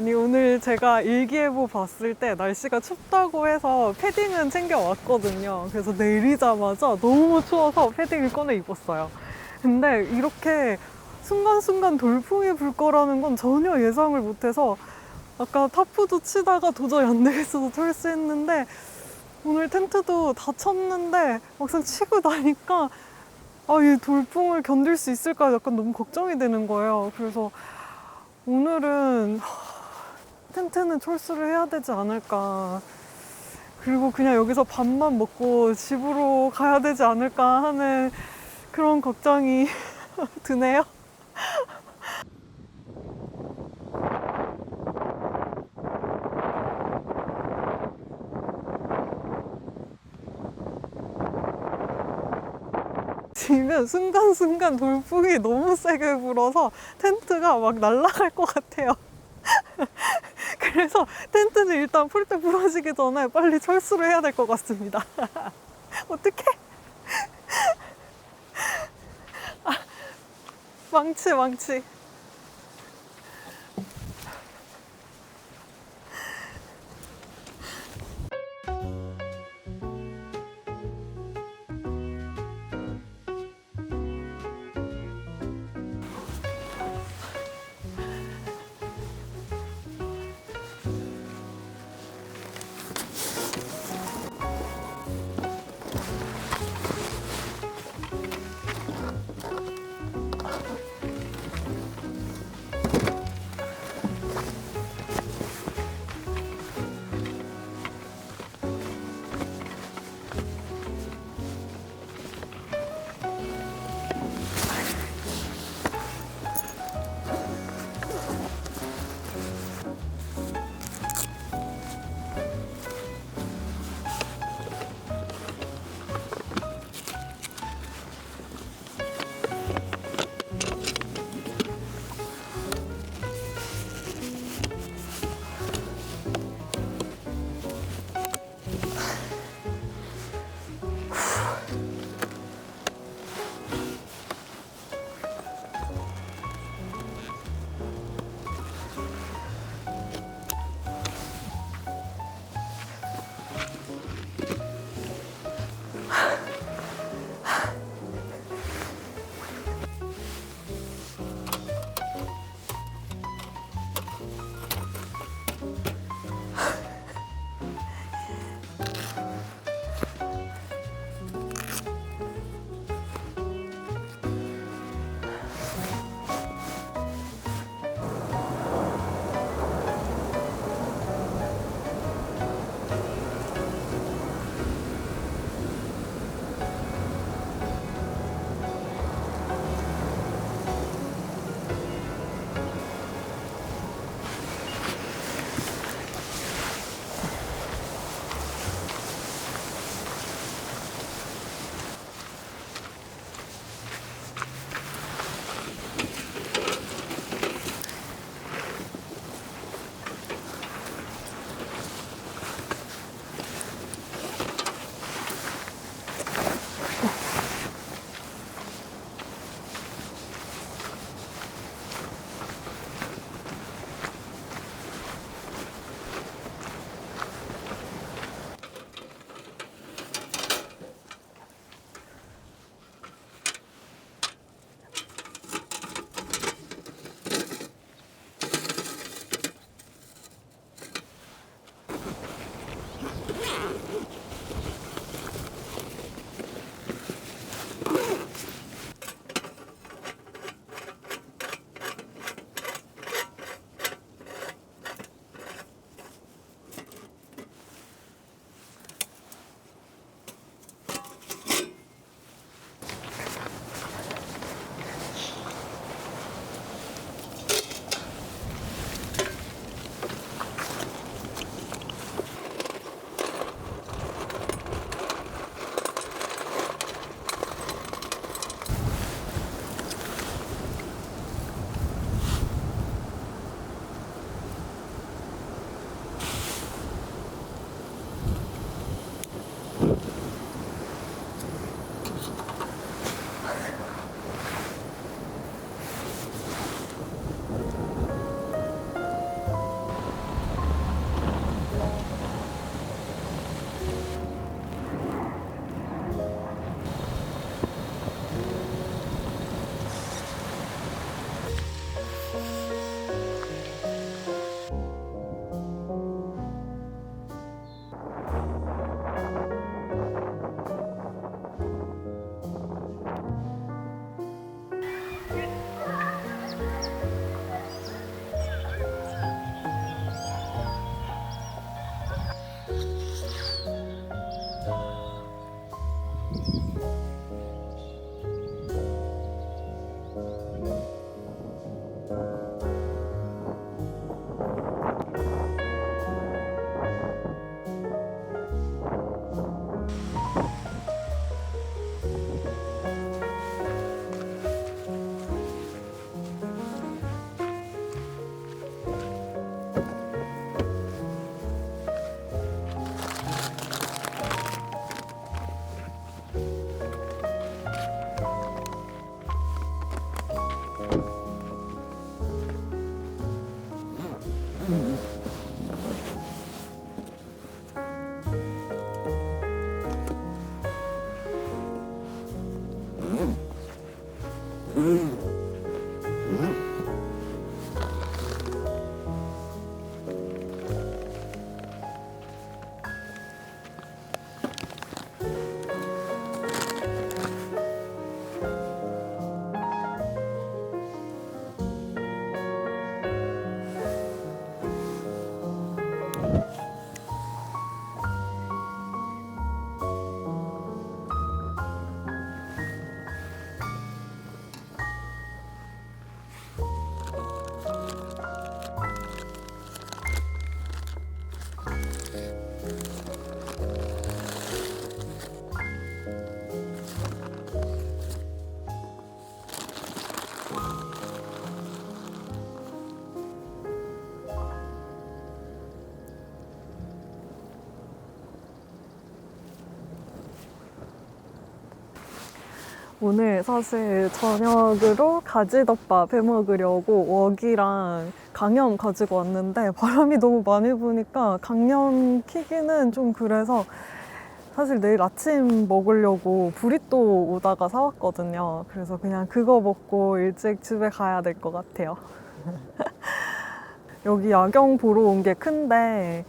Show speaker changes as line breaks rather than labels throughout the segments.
아니, 오늘 제가 일기예보 봤을 때 날씨가 춥다고 해서 패딩은 챙겨왔거든요. 그래서 내리자마자 너무 추워서 패딩을 꺼내 입었어요. 근데 이렇게 순간순간 돌풍이 불 거라는 건 전혀 예상을 못해서 아까 타프도 치다가 도저히 안 되겠어서 철수했는데, 오늘 텐트도 다 쳤는데 막상 치고 나니까 이 돌풍을 견딜 수 있을까 약간 너무 걱정이 되는 거예요. 그래서 오늘은 텐트는 철수를 해야 되지 않을까. 그리고 그냥 여기서 밥만 먹고 집으로 가야 되지 않을까 하는 그런 걱정이 드네요. 지금 순간순간 돌풍이 너무 세게 불어서 텐트가 막 날아갈 것 같아요. 그래서 텐트는 일단 풀때 부러지기 전에 빨리 철수를 해야 될 것 같습니다. 어떡해? 망치, 망치. 오늘 사실 저녁으로 가지덮밥 해 먹으려고 웍이랑 강염 가지고 왔는데 바람이 너무 많이 부니까 강염 키기는 좀 그래서 사실 내일 아침 먹으려고 브리또 오다가 사왔거든요. 그래서 그냥 그거 먹고 일찍 집에 가야 될 것 같아요. 여기 야경 보러 온 게 큰데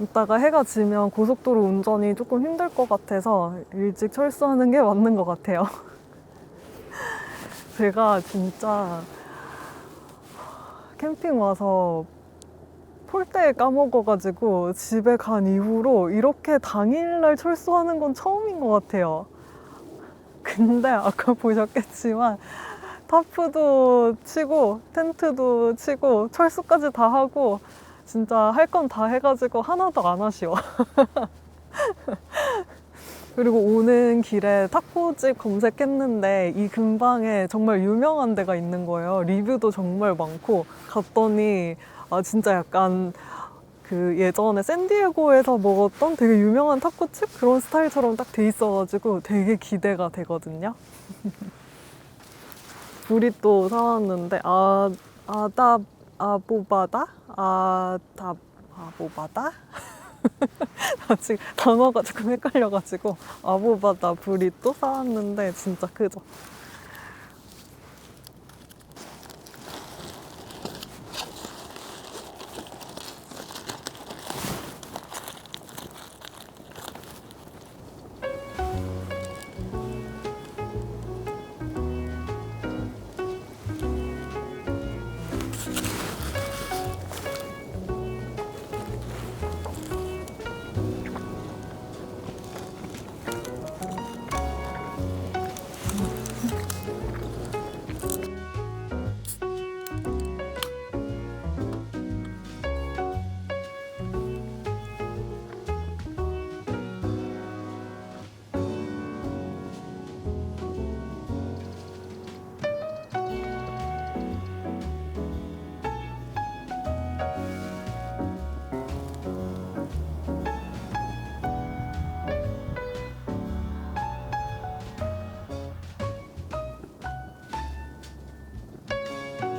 이따가 해가 지면 고속도로 운전이 조금 힘들 것 같아서 일찍 철수하는 게 맞는 것 같아요. 제가 진짜 캠핑 와서 폴대 까먹어가지고 집에 간 이후로 이렇게 당일날 철수하는 건 처음인 것 같아요. 근데 아까 보셨겠지만 타프도 치고 텐트도 치고 철수까지 다 하고 진짜 할 건 다 해가지고 하나도 안 아쉬워. 그리고 오는 길에 타코집 검색했는데 이 근방에 정말 유명한 데가 있는 거예요. 리뷰도 정말 많고 갔더니 진짜 약간 그 예전에 샌디에고에서 먹었던 되게 유명한 타코집 그런 스타일처럼 딱 돼 있어가지고 되게 기대가 되거든요. 브리또 사왔는데 아보바다? 아보바다? 지금 단어가 조금 헷갈려가지고 아보바다 브리또 사왔는데 진짜 크죠?